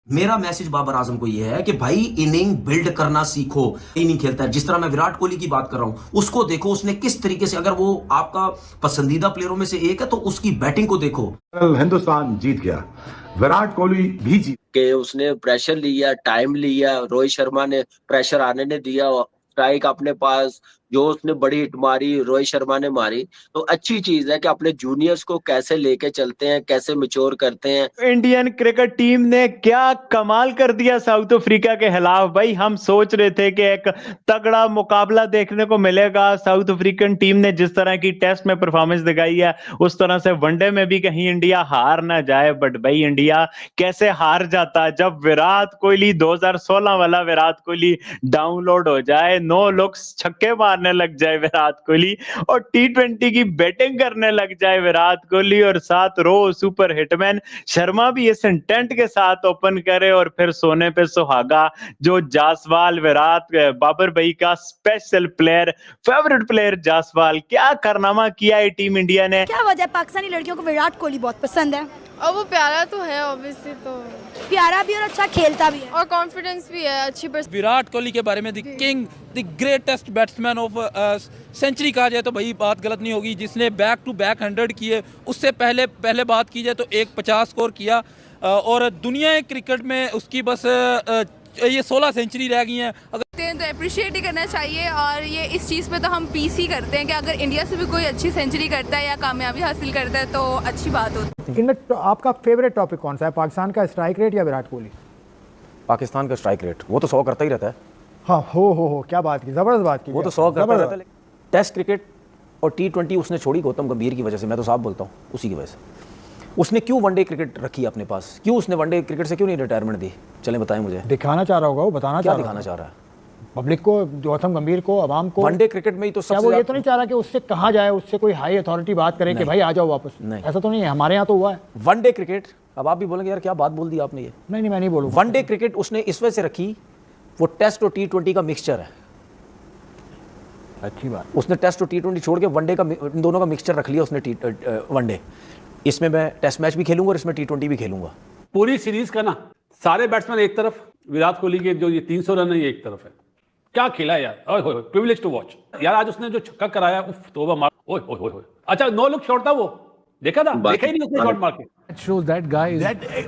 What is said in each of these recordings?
मेरा मैसेज बाबर आजम को यह है कि भाई इनिंग बिल्ड करना सीखो। इनिंग खेलता है जिस तरह मैं विराट कोहली की बात कर रहा हूं, उसको देखो उसने किस तरीके से, अगर वो आपका पसंदीदा प्लेयरों में से एक है तो उसकी बैटिंग को देखो। कल हिंदुस्तान जीत गया, विराट कोहली भी जीत के उसने प्रेशर लिया, टाइम लिया, रोहित शर्मा ने प्रेशर आने ने दिया, स्ट्राइक अपने पास, जो उसने बड़ी हिट मारी रोहित शर्मा ने मारी। तो अच्छी चीज है कि अपने जूनियर्स को कैसे लेके चलते हैं, कैसे मैच्योर करते हैं। इंडियन क्रिकेट टीम ने क्या कमाल कर दिया साउथ अफ्रीका के खिलाफ। भाई हम सोच रहे थे कि एक तगड़ा मुकाबला देखने को मिलेगा। साउथ अफ्रीकन टीम ने जिस तरह की टेस्ट में परफॉर्मेंस दिखाई है, उस तरह से वनडे में भी कहीं इंडिया हार ना जाए। बट भाई इंडिया कैसे हार जाता जब विराट कोहली 2016 वाला विराट कोहली डाउनलोड हो जाए, 9 लुक्स छक्के मारने लग जाए विराट कोहली, और T20 की बैटिंग करने लग जाए विराट कोहली, और साथ रो सुपर हिटमैन शर्मा भी इस इंटेंट के साथ ओपन करे, और फिर सोने पे सुहागा जो जासवाल, विराट बाबर भाई का स्पेशल प्लेयर, फेवरेट प्लेयर जासवाल, क्या कारनामा किया है टीम इंडिया ने। क्या वजह है पाकिस्तानी लड़कियों को विराट कोहली बहुत पसंद है? और वो प्यारा तो है ऑब्वियसली, तो प्यारा भी और अच्छा खेलता भी है और कॉन्फिडेंस भी है, अच्छी विराट कोहली के बारे में the king, the greatest batsman of century कहा जाए तो भाई बात गलत नहीं होगी। जिसने बैक टू बैक 100 किए, उससे पहले बात की जाए तो एक 50 स्कोर किया, और दुनिया क्रिकेट में उसकी बस ये 16 सेंचुरी रह गई हैं। तो अप्रिशिएट ही करना चाहिए, और ये इस चीज़ पे तो हम पीस ही करते हैं कि अगर इंडिया से भी कोई अच्छी सेंचुरी करता है या कामयाबी हासिल करता है तो अच्छी बात होती है। इनमें आपका फेवरेट टॉपिक कौन सा है, पाकिस्तान का स्ट्राइक रेट या विराट कोहली? पाकिस्तान का स्ट्राइक रेट, वो तो 100 करता ही रहता है। हाँ, हो क्या बात की, जबरदस्त बात की। वो तो 100 करता रहता है। टेस्ट क्रिकेट और T20 उसने छोड़ी गौतम गंभीर की वजह से, मैं तो साफ बोलता हूँ उसी की वजह से। उसने क्यों वनडे क्रिकेट रखी अपने पास, क्यों उसने वनडे क्रिकेट से क्यों नहीं रिटायरमेंट दी? चलें बताएं मुझे। दिखाना चाह रहा होगा वो, बताना क्या चाह दिखाना चाह रहा है? पब्लिक को, गौतम गंभीर को, आवाम को। वनडे क्रिकेट में ही तो क्या वो ये तो नहीं चाह रहा कि उससे कहा जाए, उससे कोई हाई अथॉरिटी बात करे कि भाई आ जाओ वापस? नहीं, ऐसा तो नहीं है, हमारे यहाँ तो हुआ है। वनडे क्रिकेट, अब आप भी बोलेंगे यार क्या बात बोल दी आपने ये। नहीं, मैं नहीं बोलूँगा। वनडे क्रिकेट उसने इस वजह से रखी, वो टेस्ट और T20 का मिक्सचर है। अच्छी बात। उसने टेस्ट और T20 छोड़ के वनडे का, इन दोनों का मिक्सचर रख लिया उसने। वनडे, इसमें मैं टेस्ट मैच भी खेलूंगा और इसमें T20 भी खेलूंगा। पूरी सीरीज का ना सारे बैट्समैन एक तरफ, विराट कोहली के जो ये 300 रन है ये एक तरफ है। क्या खेला है यार, ओए होए, प्रिविलेज टू वॉच यार। आज उसने जो छक्का कराया, उफ तौबा मार, ओए होए होए। अच्छा 9 लुक शॉट था वो, देखा था? देखा ही नहीं उसने शॉट मार के। It shows that guy is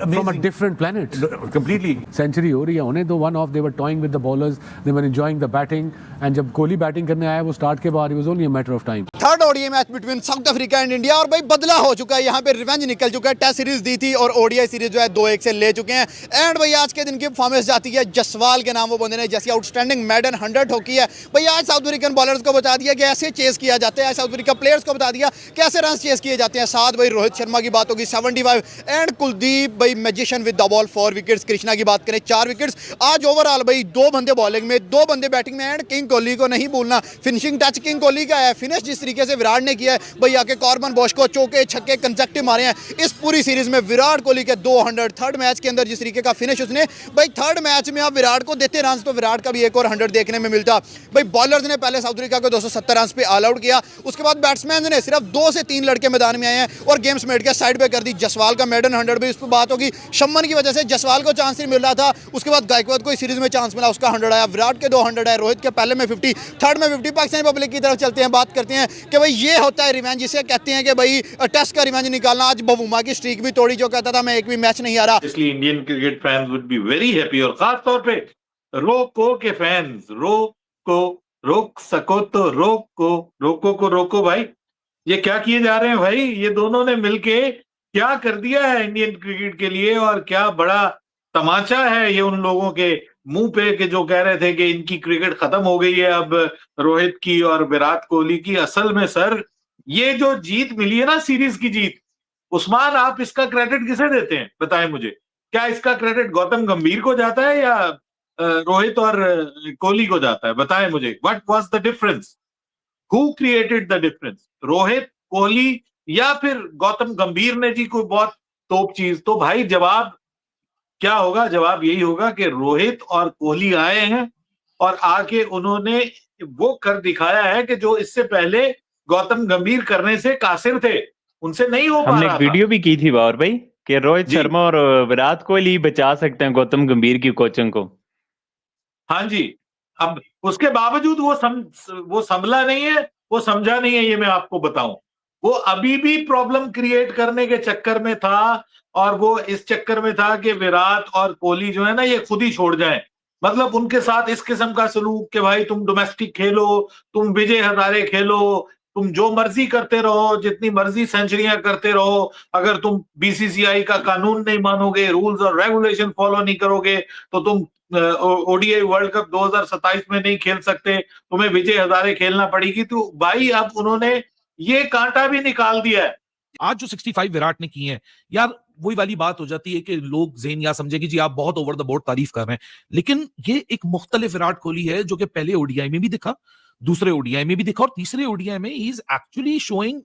from a different planet. completely. Century हो रही है उन्हें, तो one of they were toying with the bowlers, they were enjoying the batting, and जब कोहली बैटिंग करने आया वो स्टार्ट के बाद, it was only a matter of time. Third ODI match between South Africa and India, और भाई बदला हो चुका है, यहाँ पे रिवेंज निकल चुका है। टेस्ट सीरीज दी थी और ओडीआई सीरीज जो है 2-1 से ले चुके हैं। एंड भाई आज के दिन की परफॉर्मेंस जाती है जसवाल के नाम, वो बंदे ने जैसी आउटस्टैंडिंग मैडन 100 ठोकी है। भाई आज साउथ अफ्रीकन बॉलर्स को बता दिया कि ऐसे चेस किया जाता है, साउथ अफ्रीका प्लेयर्स को बता दिया कैसे रन चेस किए जाते हैं। साथ भाई रोहित शर्मा की बात होगी 75, एंड कुलदीप भाई magician with the ball 4 wickets. Krishna की बात करें 4 विकेट्स। आज ओवरऑल भाई 2 बंदे बॉलिंग में, 2 बंदे बैटिंग में, एंड किंग कोहली को नहीं भूलना, फिनिशिंग टच किंग कोहली का है। फिनिश जिस तरीके से विराट ने किया है भाई, आके कॉर्बन बॉश को चौके छक्के कंसेक्टिव मारे हैं इस पूरी सीरीज में विराट कोहली के 200। थर्ड मैच के अंदर जिस तरीके का फिनिश उसने, भाई थर्ड मैच में आप विराट को देते रन तो विराट का भी एक और 100 देखने में मिलता। भाई बॉलर्स ने पहले साउथ अफ्रीका को 270 रन पे ऑल आउट किया, उसके बाद बैट्समैन ने सिर्फ 2 से 3 लड़के मैदान में आए हैं और गेम समेट के साइड पे कर दी। जसवाल का मेडन 100 भी, इस पर बात होगी। शम्मन की वजह से जसवाल को चांस नहीं मिल रहा था, उसके बाद गायकवाड को इस सीरीज में चांस मिला, उसका 100 आया। विराट के 200 है, रोहित के पहले में 50, थर्ड में 50। पाकिस्तानी पब्लिक की तरफ चलते हैं, बात करते हैं कि भाई ये होता है रिवेंज, जिसे कहते हैं कि भाई टेस्ट का रिवेंज निकालना। आज बबूमा की स्ट्रीक भी तोड़ी, जो कहता था मैं एक भी मैच नहीं हारा। इसलिए Indian cricket fans would be very happy, और खास तौर पे रोको के फैंस, रोक सको तो रोको भाई। ये क्या किए जा रहे हैं भाई, ये दोनों ने मिलके क्या कर दिया है इंडियन क्रिकेट के लिए, और क्या बड़ा तमाचा है ये उन लोगों के मुंह पे कि जो कह रहे थे कि इनकी क्रिकेट खत्म हो गई है अब, रोहित की और विराट कोहली की। असल में सर ये जो जीत मिली है ना, सीरीज की जीत, उस्मान आप इसका क्रेडिट किसे देते हैं बताएं मुझे? क्या इसका क्रेडिट गौतम गंभीर को जाता है या रोहित और कोहली को जाता है? बताएं मुझे, what was the difference, who created the difference, Rohit, Kohli या फिर गौतम गंभीर ने जी कोई बहुत तोप चीज? तो भाई जवाब क्या होगा? जवाब यही होगा कि रोहित और कोहली आए हैं और आके उन्होंने वो कर दिखाया है कि जो इससे पहले गौतम गंभीर करने से कासिर थे, उनसे नहीं हो पा रहा था। हमने वीडियो भी की थी बाबर भाई कि रोहित शर्मा और विराट कोहली बचा सकते हैं गौतम गंभीर की कोचिंग को। हाँ जी, अब उसके बावजूद वो संभला नहीं है, वो समझा नहीं है, ये मैं आपको बताऊं। वो अभी भी प्रॉब्लम क्रिएट करने के चक्कर में था, और वो इस चक्कर में था कि विराट और कोहली जो है ना, ये खुद ही छोड़ जाएं। मतलब उनके साथ इस किस्म का सलूक कि भाई तुम डोमेस्टिक खेलो, तुम विजय हजारे खेलो, तुम जो मर्जी करते रहो, जितनी मर्जी सेंचुरियां करते रहो, अगर तुम बीसीसीआई का कानून नहीं मानोगे, रूल्स और रेगुलेशन फॉलो नहीं करोगे, तो तुम ओडीआई वर्ल्ड कप 2027 में नहीं खेल सकते, तुम्हें विजय हजारे खेलना पड़ेगी। तो भाई अब उन्होंने ये कांटा भी निकाल दिया है। आज जो 65 विराट ने की है यार, वही वाली बात हो जाती है कि लोग ज़ेन या समझे कि जी आप बहुत ओवर द बोर्ड तारीफ कर रहे हैं, लेकिन ये एक मुख्तलिफ विराट कोहली है जो कि पहले ओडीआई में भी दिखा, दूसरे ओडीआई में भी दिखा, और तीसरे ओडीआई में he is actually showing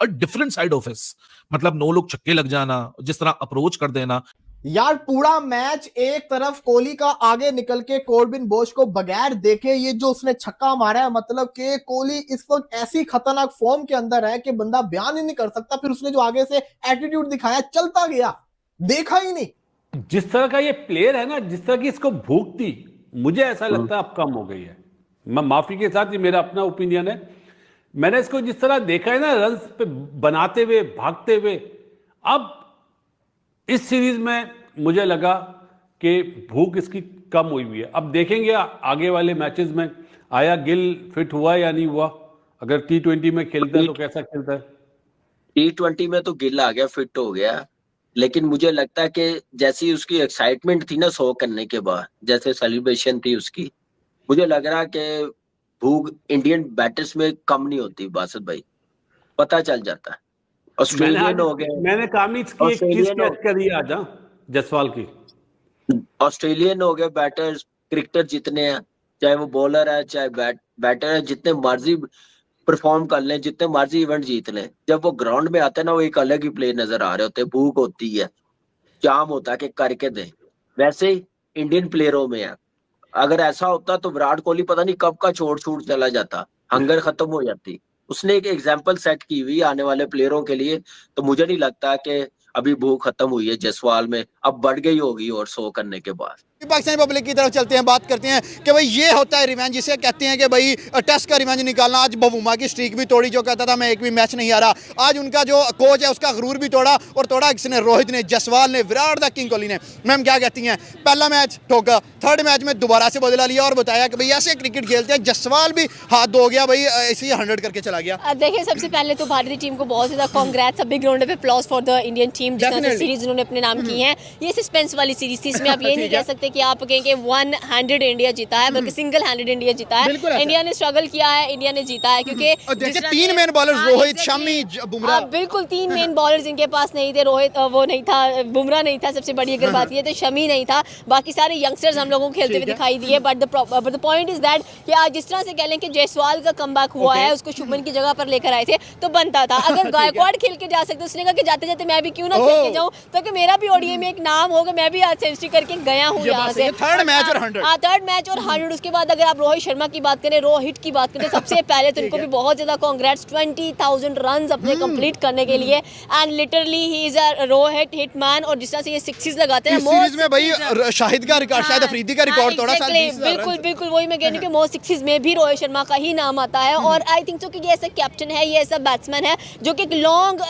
a different side of his. मतलब 9 लोग छक्के लग जाना, जिस तरह अप्रोच कर देना। यार पूरा मैच एक तरफ कोहली का आगे निकल के कॉर्बिन बोश को बगैर देखे ये जो उसने छक्का मारा है, मतलब कि कोहली इस वक्त ऐसी खतरनाक फॉर्म के अंदर है कि बंदा बयान ही नहीं कर सकता। फिर उसने जो आगे से एटीट्यूड दिखाया, चलता गया, देखा ही नहीं। जिस तरह का ये प्लेयर है ना, जिस तरह की इसको भूख थी, मुझे ऐसा लगता है अब कम हो गई है। मैं माफी के साथ, ये मेरा अपना ओपिनियन है, मैंने इसको जिस तरह देखा है ना, रन पे बनाते हुए, भागते हुए, अब इस सीरीज में मुझे लगा कि भूख इसकी कम हुई हुई है। अब देखेंगे आगे वाले मैचेस में आया गिल फिट हुआ या नहीं हुआ, अगर T20 में खेलता है तो कैसा खेलता है। T20 में तो गिल आ गया, फिट हो गया, लेकिन मुझे लगता है कि जैसी उसकी एक्साइटमेंट थी ना 100 करने के बाद, जैसे सेलिब्रेशन थी उसकी, मुझे लग रहा है कि भूख इंडियन बैटर्स में कम नहीं होती। बासित भाई पता चल जाता है। ऑस्ट्रेलियन हो गए, मैंने कामिक्स की एक चीज कैच करी आज जसवाल की, ऑस्ट्रेलियन हो गए बैटर्स, क्रिकेटर जितने हैं, चाहे वो बॉलर है चाहे बैटर है, जितने मर्जी परफॉर्म कर लें, जितने मर्जी इवेंट जीत लें, जब वो ग्राउंड में आते हैं ना, वो एक अलग ही प्ले नजर आ रहे होते हैं। भूख होती है, चाम होता है कि करके दें। वैसे ही इंडियन प्लेयरों में है, अगर ऐसा होता तो विराट कोहली पता नहीं कब का छोड़ छूट चला जाता, हंगर खत्म हो जाती। उसने एक एग्जाम्पल सेट की हुई आने वाले प्लेयरों के लिए, तो मुझे नहीं लगता कि अभी भूख खत्म हुई है जसवाल में, अब बढ़ गई होगी और 100 करने के बाद। पाकिस्तानी पब्लिक की तरफ चलते हैं, बात करते हैं कि भाई ये होता है रिवेंज, जिसे कहते हैं कि भाई टेस्ट का रिवेंज निकालना। आज बवुमा की स्ट्रीक भी तोड़ी, जो कहता था मैं एक भी मैच नहीं हारा। आज उनका जो कोच है उसका गुरूर भी तोड़ा, और तोड़ा किसने? रोहित ने, जसवाल ने, विराट द किंग कोहली ने। मैम क्या कहती हैं? पहला मैच ठोका, थर्ड मैच में दोबारा से बदला लिया और बताया कि भाई ऐसे क्रिकेट खेलते हैं। जसवाल भी हाथ धो गया, भाई ऐसे ही 100 करके चला गया। देखिए, सबसे पहले तो भारतीय टीम को बहुत ज्यादा congrats, big round of applause for the Indian team, जिस तरह से सीरीज उन्होंने अपने नाम की है। ये सस्पेंस वाली सीरीज थी, इसमें आप ये नहीं कह सकते कि आप कहें कि वन हैंडेड इंडिया जीता है, बल्कि सिंगल हैंडेड इंडिया जीता है। इंडिया ने स्ट्रगल किया है, इंडिया ने जीता है, क्योंकि 3 मेन बॉलर्स रोहित, शमी, बुमराह, बिल्कुल 3 मेन बॉलर्स इनके पास नहीं थे। रोहित वो नहीं था, बुमराह नहीं था, सबसे बड़ी अगर बात ये तो शमी नहीं था, बाकी सारे यंगस्टर्स हम लोगों को खेलते हुए दिखाई दिए। But the point is that कि आज जिस तरह से कह लें कि जायसवाल का कमबैक हुआ है, उसको शुभमन की जगह पर लेकर आए थे, तो बनता था। अगर गायकवाड़ खेल के जा सकते, उसने कहा कि जाते जाते मैं भी क्यों ना खेल के जाऊं, ताकि मेरा भी ओडीआई में एक नाम होगा, मैं भी आज सेंचुरी करके गया हूं यहां से। थर्ड मैच और 100। उसके बाद अगर आप रोहित शर्मा की बात करें, रोहित की बात करें, सबसे पहले तो इनको भी बहुत ज्यादा कांग्रेट्स, 20,000 रन अपने कंप्लीट करने के लिए। And literally he is a Rohit hitman, और जिस तरह से ये सिक्सेस लगाते हैं, सीरीज में भाई शाहिद का रिकॉर्ड, शायद अफरीदी का रिकॉर्ड तोड़ा। बिल्कुल वही मैं कह रही हूं कि मोस्ट सिक्सेस में भी रोहित शर्मा का ही नाम आता है। और आई थिंक सो कि ये ऐसा कैप्टन है, ये ऐसा बैट्समैन है जो कि एक लॉन्ग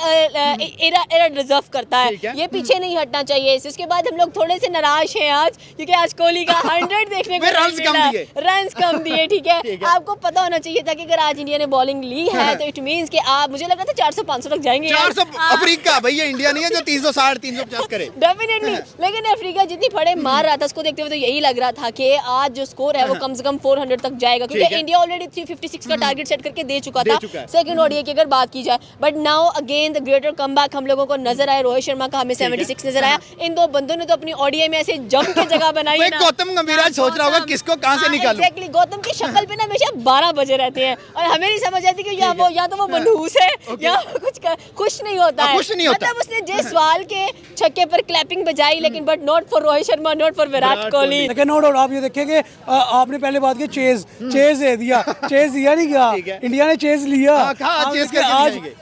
एरा डिजर्व करता है, ये पीछे नहीं हटना चाहिए। इसके बाद हम लोग थोड़े से नाराज हैं आज, क्योंकि आज कोहली का 100 देखने को रन कम दिए। ठीक है, आपको पता होना चाहिए था कि अगर आज इंडिया ने बॉलिंग ली है तो इट मींस कि आप, मुझे लगा था 400-500 तक जाएंगे। 400 अफ्रीका, भैया इंडिया नहीं है जो 360-350 करे डेफिनेटली। लेकिन अफ्रीका जितनी फड़े मार रहा था, उसको देखते हुए तो यही लग रहा था कि आज जो स्कोर है वो कम से कम 400 तक जाएगा, क्योंकि इंडिया ऑलरेडी 356 का टारगेट सेट करके दे चुका था सेकंड ओडीआई की अगर बात की जाए। But now again the greater comeback हम लोगों को नजर आया, रोहित शर्मा का हमें 76 नजर आया। इन दो बंदों ने तो अपनी ओडीआई में ऐसे जम के जगह बनाई है ना। गौतम गंभीर आज सोच रहा होगा किसको कहां से निकालूं। एग्जैक्टली, गौतम की शक्ल पे ना हमेशा 12 बजे रहते हैं और हमें नहीं समझ आती कि या तो वो मनहूस है या कुछ खुश नहीं होता है। मतलब उसने जायसवाल के छक्के पर क्लैपिंग बजाई, लेकिन but not for Rohit Sharma, not for Virat Kohli. लेकिन नो डाउट आप ये देखेंगे, आपने पहले बात की चेज दे दिया, चेज दिया नहीं गया, इंडिया ने चेज लिया।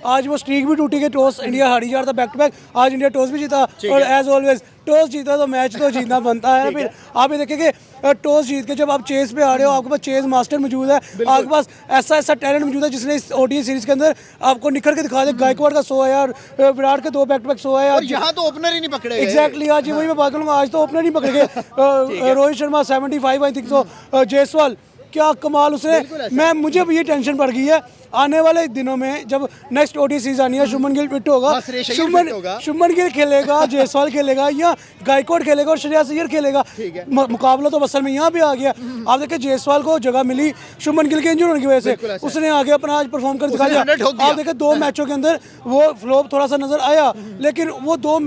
आज वो स्ट्रीक भी टूटी, के टॉस इंडिया हारी जा रहा था बैक टू बैक, आज इंडिया टॉस भी जीता और एज ऑलवेज टॉस जीता तो मैच तो जीतना बनता है। फिर आप ये देखेंगे टॉस जीत के जब आप चेस पे आ रहे हो, आपके पास चेस मास्टर मौजूद है, आपके पास ऐसा टैलेंट मौजूद है जिसने इस ओडीआई सीरीज के अंदर आपको निखर के दिखा दे। गायकवाड़ का 100 है यार, विराट के 2 बैक टू बैक 100 है यार, यहाँ तो ओपनर ही नहीं पकड़े। एग्जैक्टली, आज वही मैं बात करूँगा, आज तो ओपनर नहीं पकड़े गए। Rohit Sharma 75 I think so, Jaiswal क्या कमाल उसने। मुझे भी ये टेंशन पड़ गई है आने वाले दिनों में जब नेक्स्ट ओडीआई सीरीज आनी है, शुभमन गिल फिट होगा, शुभमन गिल खेलेगा, जायसवाल खेलेगा या गायकवाड़ खेलेगा और श्रेयस अय्यर खेलेगा। मुकाबला तो असल में यहाँ पे आ गया। आप देखिए जायसवाल को जगह मिली शुभमन गिल के इंजरी होने की वजह से, उसने आगे अपना आज परफॉर्म कर दिखाया। आप देखिए 2 मैचों के अंदर वो फ्लॉप थोड़ा सा नजर आया, लेकिन वो 2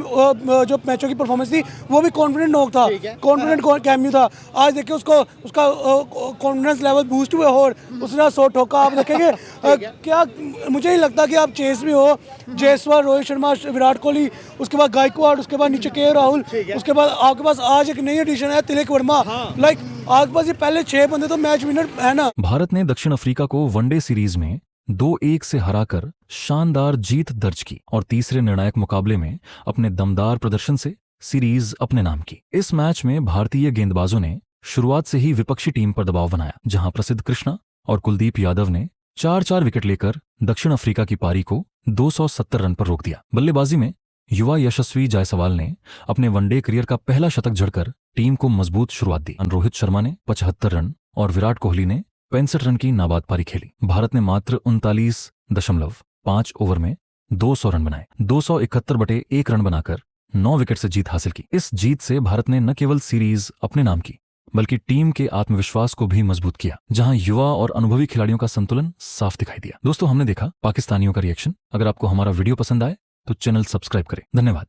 जो मैचों की परफॉर्मेंस थी वो भी कॉन्फिडेंट नॉक था, कॉन्फिडेंट कैम्यू था। आज देखिए उसका कॉन्फिडेंस लेवल बूस्ट हुआ और उसने 100 ठोका। आप देखेंगे क्या, मुझे नहीं लगता कि आप चेस में हो, जायसवाल, रोहित शर्मा, विराट कोहली, उसके बाद गायकवाड़, उसके बाद नीचे के राहुल, उसके बाद आपके पास आज एक नई एडिशन है तिलक वर्मा। लाइक आपके पास ये पहले 6 बंदे तो मैच विनर है ना। भारत ने दक्षिण अफ्रीका को वनडे सीरीज में 2-1 से हराकर शानदार जीत दर्ज की और तीसरे निर्णायक मुकाबले में अपने दमदार प्रदर्शन से सीरीज अपने नाम की। इस मैच में भारतीय गेंदबाजों ने शुरुआत से ही विपक्षी टीम पर दबाव बनाया, जहां प्रसिद्ध कृष्णा और कुलदीप यादव ने 4-4 विकेट लेकर दक्षिण अफ्रीका की पारी को 270 रन पर रोक दिया। बल्लेबाजी में युवा यशस्वी जायसवाल ने अपने वनडे करियर का पहला शतक जड़कर टीम को मजबूत शुरुआत दी। रोहित शर्मा ने 75 रन और विराट कोहली ने 65 रन की नाबाद पारी खेली। भारत ने मात्र 39.5 ओवर में 200 रन बनाए, 271 रन बनाकर 9 विकेट से जीत हासिल की। इस जीत से भारत ने न केवल सीरीज अपने नाम की बल्कि टीम के आत्मविश्वास को भी मजबूत किया, जहां युवा और अनुभवी खिलाड़ियों का संतुलन साफ दिखाई दिया। दोस्तों, हमने देखा पाकिस्तानियों का रिएक्शन। अगर आपको हमारा वीडियो पसंद आए तो चैनल सब्सक्राइब करें। धन्यवाद।